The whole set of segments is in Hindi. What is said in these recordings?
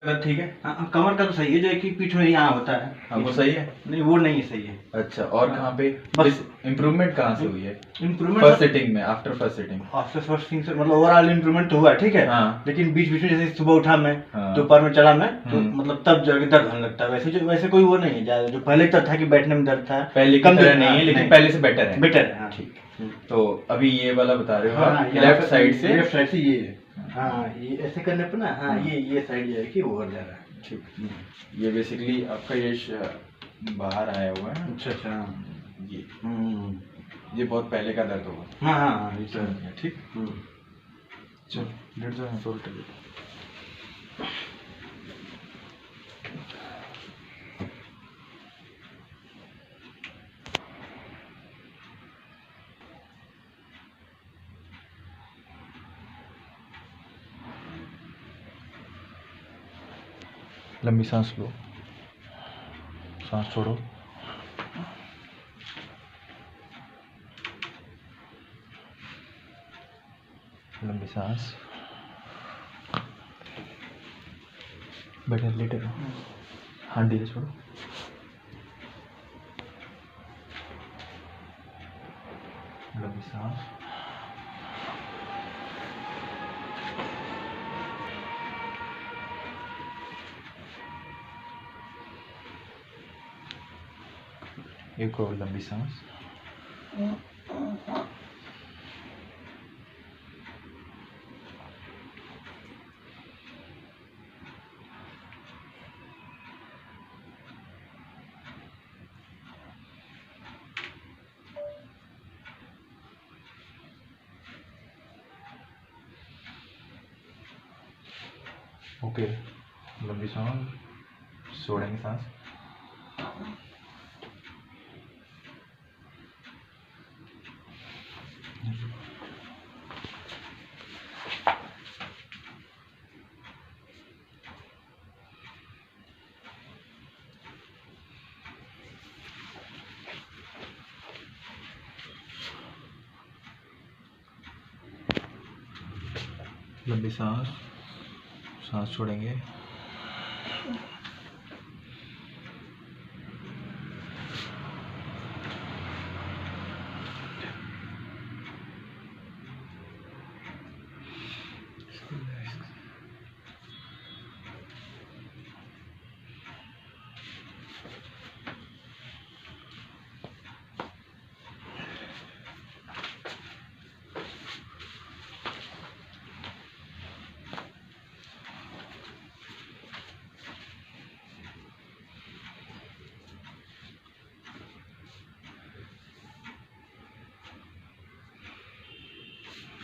ठीक है। कमर का तो सही है, जो है कि पीठ में यहाँ होता है। हाँ वो सही है। नहीं वो नहीं है, सही है। अच्छा, और कहाँ पे बस इम्प्रूवमेंट कहाँ से हुई है? इम्प्रूवमेंट फर्स्ट सिटिंग में, after first sitting. After first thing से मतलब ओवरऑल इम्प्रूवमेंट तो हुआ है, ठीक है। हाँ। लेकिन बीच बीच में जैसे सुबह उठा मैं, हाँ। दोपहर में चला मैं, तो मतलब तब जाके दर्द होने लगता है। वैसे कोई वो नहीं है ज्यादा, जो पहले तक था कि बैठने में दर्द था, पहले की तरह नहीं है, लेकिन पहले से बेटर है। बेटर है, हाँ। ठीक। तो अभी ये वाला बता रहे हो हाँ, आप, लेफ्ट साइड से? लेफ्ट साइड से ये, हाँ ये ऐसे करने पर ना, हाँ ये साइड जो है कि ओवर जा रहा है। ठीक। ये बेसिकली आपका ये बाहर आया हुआ है। अच्छा अच्छा। ये बहुत पहले का दर्द होगा। हाँ हाँ हाँ, ये तो है। ठीक। चलो लेट जाओ यहाँ पे, उल्टे। लंबी सांस लो, सांस छोड़ो। लंबी सांस। बैठे लेटे रहो, हाथ धीरे छोड़ो। लंबी सांस। एक और लंबी सांस। ओके, लंबी सांस, छोड़ेंगे सांस। लंबी सांस, सांस छोड़ेंगे।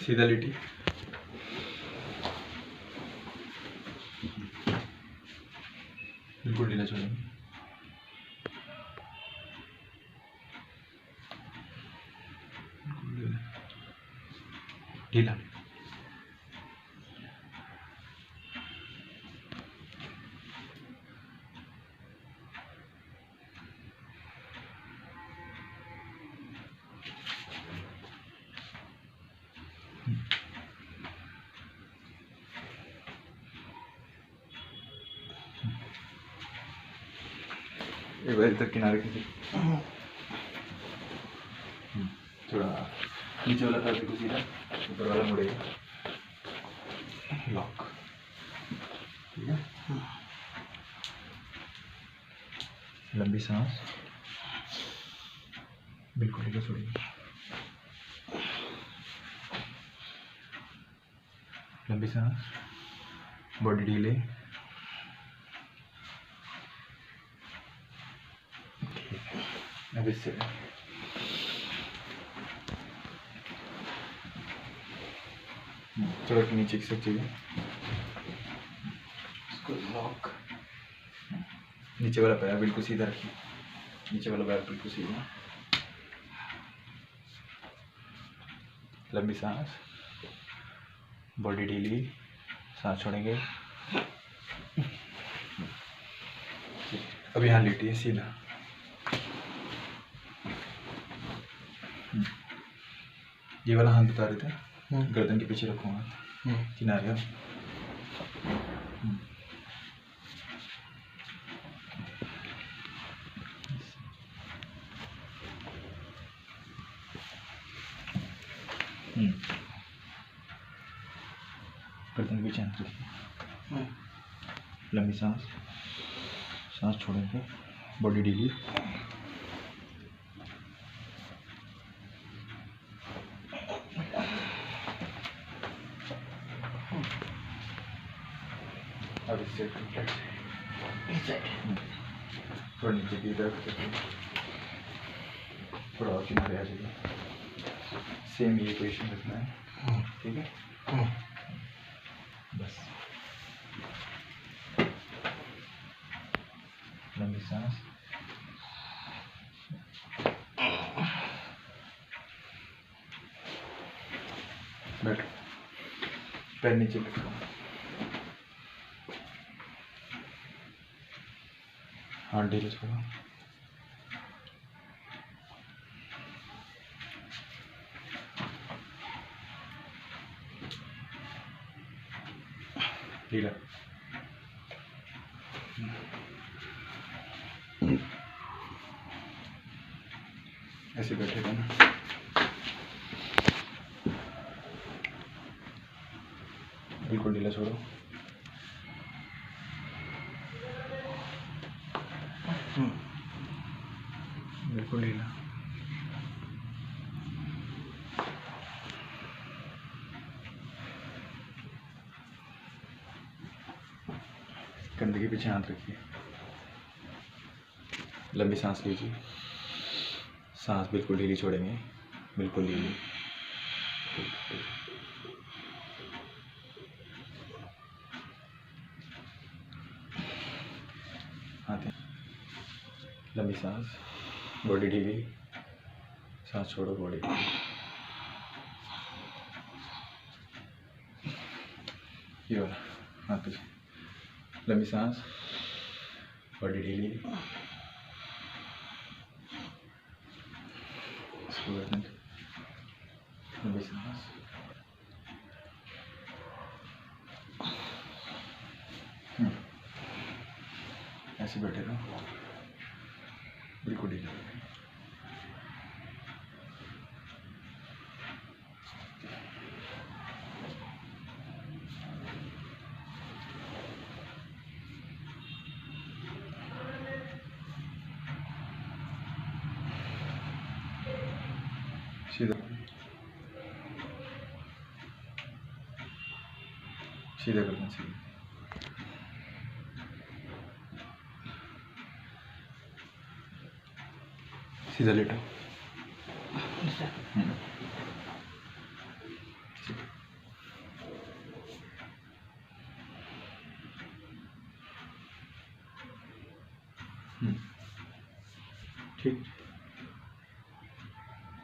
सीधा लेटी। बिल्कुल ढीला छोड़ेंगे। ढीला। एक बार इधर किनारे खींचे, थोड़ा नीचे वाला पैर बिल्कुल सीधा, ऊपर वाला मुड़ेगा। लॉक। ठीक है। लंबी सांस, बिल्कुल ढीला छोड़िए। लंबी सांस, बॉडी ढीले। अब इससे थोड़ा नीचे की सकती है, इसको लॉक। नीचे वाला पैर बिल्कुल सीधा रखिए, नीचे वाला पैर बिल्कुल सीधा। लंबी सांस, बॉडी ढीली, सांस छोड़ेंगे। अब यहाँ लेटिए सीधा। ये वाला हाथ बता रहे थे, गर्दन के पीछे रखूँगा, किनारे। गर्दन भी चैन रखिए, लंबी सांस, सांस छोड़ेंगे, बॉडी ढीली, अब इससे थोड़ा नीचे की तरफ, थोड़ा और किनारे आ जाइए, सेम ये पोजीशन रखना है, ठीक है। बस लंबी सांस, बैठो, पैर नीचे रखो, हाथ ढीले छोड़ो, ढीला, ऐसे बैठे रहना, बिल्कुल ढीला छोड़ो, बिल्कुल ढीला, कंधे के पीछे हाथ रखिए, लंबी सांस लीजिए, सांस बिल्कुल ढीली छोड़ेंगे, बिल्कुल ढीली, हाथ, लंबी सांस, बॉडी ढीली, सांस छोड़ो, बॉडी ढीली, ये वाला हाथ पीछे, लंबी सांस, बॉडी ढीली, लंबी सांस, ऐसे बैठे रहो, बिल्कुल ढीला, सीधा सीधा करना चाहिए, सीधा लेटो, ठीक।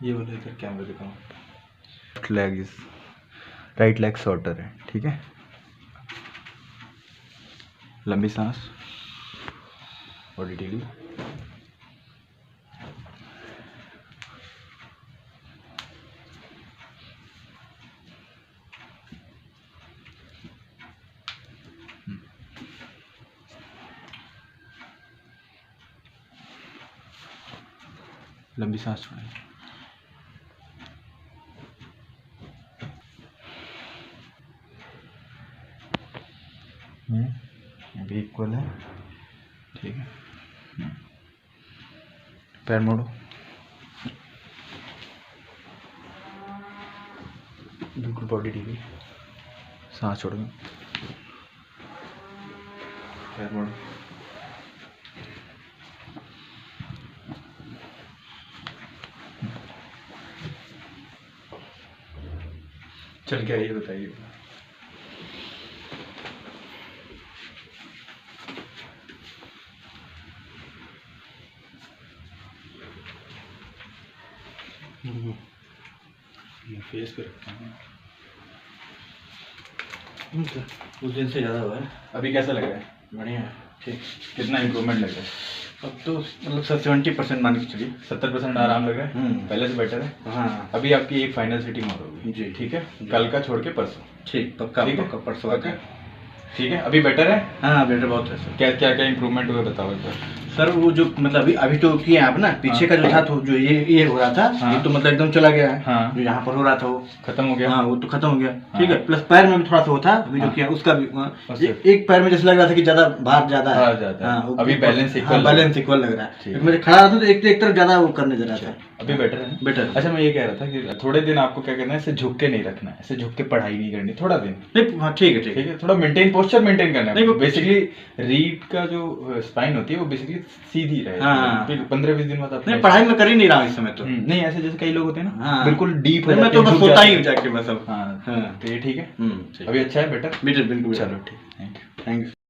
ये वाला इधर कैमरा दिखाओ, राइट लेग शॉर्टर है, ठीक है। लंबी सांस, बॉडी ढीली, लंबी सांस छोड़ें, अभी इक्वल है, ठीक है। पैर मोड़ो, बिल्कुल बॉडी ढीली, सांस छोड़ो, पैर मोड़ो, चल के आइए, बताइए। फेस पे रखता हूँ, उस दिन से ज़्यादा हुआ है। अभी कैसा लग रहा है? बढ़िया है, ठीक। कितना इम्प्रूवमेंट लग रहा है? अब तो मतलब 70% मान के चलिए, 70% आराम लग रहा है, पहले से बेटर है। हाँ, अभी आपकी एक फाइनल सिटिंग और होगी जी, ठीक है। कल का छोड़ के परसों, ठीक, पक्का ठीक है? पक्का परसों पक्का, ठीक है। अभी बेटर है? हाँ, बेटर बहुत है सर। क्या क्या क्या इम्प्रूवमेंट हुए बताओ एक बार। सर वो जो मतलब अभी अभी तो किए आप ना, पीछे का जो था तो जो ये हो रहा था, हाँ। ये तो मतलब एकदम चला गया है। हाँ। जो यहाँ पर हो रहा था वो खत्म हो गया। हाँ वो तो खत्म हो गया। हाँ। ठीक है, प्लस पैर में भी थोड़ा सा वो था, अभी जो हाँ। किया उसका भी अच्छा। एक पैर में जैसे लग रहा था कि ज्यादा भार ज्यादा है। भार ज्यादा है। हाँ, अभी बैलेंस इक्वल लग बैलेंस इक्वल लग रहा है। ठीक है। मेरे खड़ा रहा था तो एक तरफ ज्यादा वो करने दे रहा था। अभी बेटर है ना? बेटर। अच्छा मैं ये कह रहा था कि थोड़े दिन आपको क्या करना है, ऐसे झुक के नहीं रखना है, ऐसे झुक के पढ़ाई नहीं करनी थोड़ा दिन। नहीं हाँ ठीक है ठीक है। ठीक है, थोड़ा मेंटेन, पोस्चर मेंटेन करना नहीं, है। वो- बेसिकली रीड का जो स्पाइन होती है वो बेसिकली सीधी रहे। हाँ। फिर 15-20 दिन बाद आप नहीं पढ़ाई में कर ही नहीं रहा हूँ इस समय तो। नहीं ऐसे जैसे कई लोग होते हैं ना, हाँ। बिल्कुल डीप हो मैं जाते तो हैं, बस झुक सोता जाते ही हैं। हूँ जाके बस अब। हाँ हाँ। तो ये ठीक है, ठीक। अभी अच्छा है, बेटर। बेटर बिल्कुल। चलो ठीक, थैंक यू। Thank you.